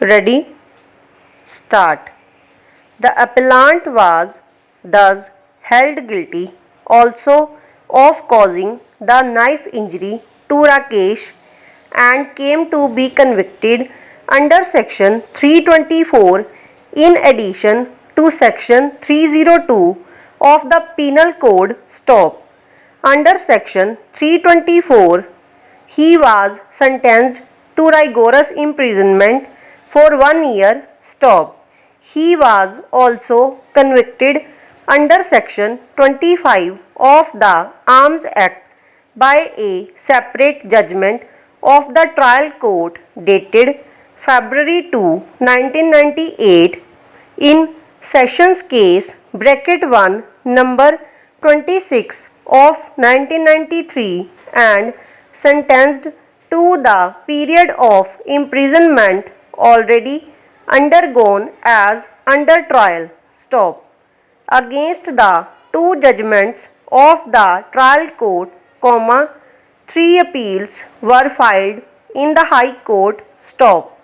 Ready? Start. The appellant was thus held guilty also of causing the knife injury to Rakesh and came to be convicted under section 324 in addition to section 302 of the Penal Code. Stop. Under section 324, he was sentenced to rigorous imprisonment for 1 year. Stop. He was also convicted under section 25 of the Arms Act by a separate judgment of the trial court dated February 2, 1998 in Sessions Case Bracket 1 number 26 of 1993 and sentenced to the period of imprisonment already undergone as under trial. Stop. Against the two judgments of the trial court, 3 appeals were filed in the High Court. Stop.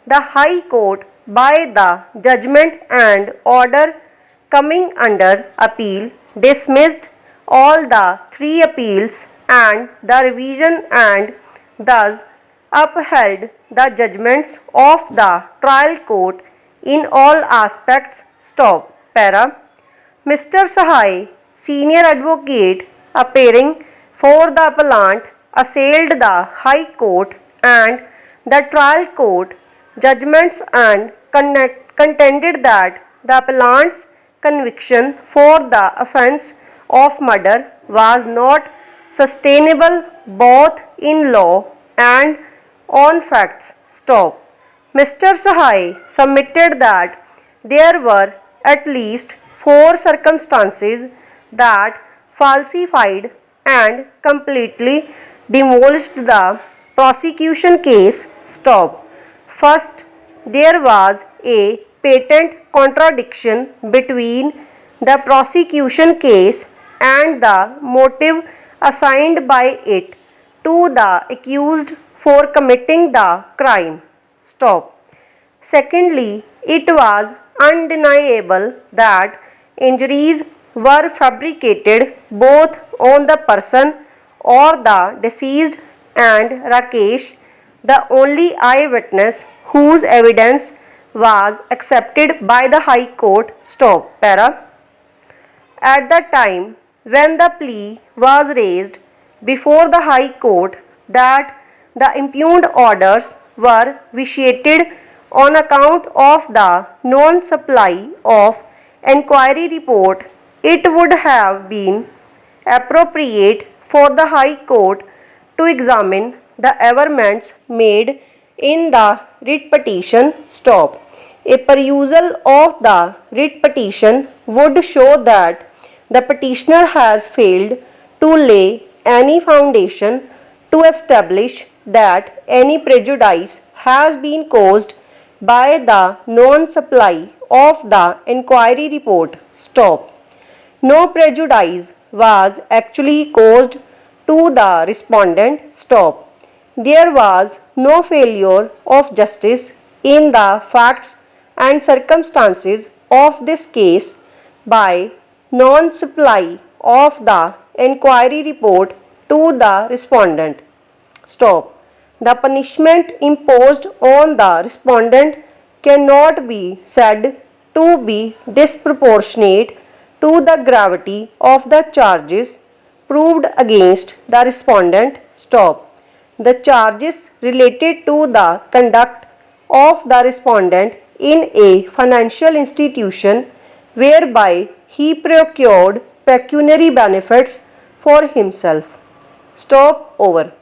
The High Court, by the judgment and order coming under appeal, dismissed all the 3 appeals and the revision and thus upheld the judgments of the trial court in all aspects. Stop. Para. Mr. Sahai, senior advocate appearing for the appellant, assailed the High Court and the trial court judgments and contended that the appellant's conviction for the offence of murder was not sustainable both in law and on facts. Stop. Mr. Sahai submitted that there were at least 4 circumstances that falsified and completely demolished the prosecution case. Stop. First, there was a patent contradiction between the prosecution case and the motive assigned by it to the accused for committing the crime. Stop. Secondly, it was undeniable that injuries were fabricated both on the person or the deceased and Rakesh, the only eyewitness whose evidence was accepted by the High Court. Stop. Para. At the time when the plea was raised before the High Court that the impugned orders were vitiated on account of the non-supply of enquiry report, it would have been appropriate for the High Court to examine the averments made in the writ petition. Stop. A perusal of the writ petition would show that the petitioner has failed to lay any foundation to establish that any prejudice has been caused by the non-supply of the enquiry report. Stop. No prejudice was actually caused to the respondent. Stop. There was no failure of justice in the facts and circumstances of this case by non-supply of the enquiry report to the respondent. Stop. The punishment imposed on the respondent cannot be said to be disproportionate to the gravity of the charges proved against the respondent. Stop. The charges related to the conduct of the respondent in a financial institution whereby he procured pecuniary benefits for himself. Stop. Over.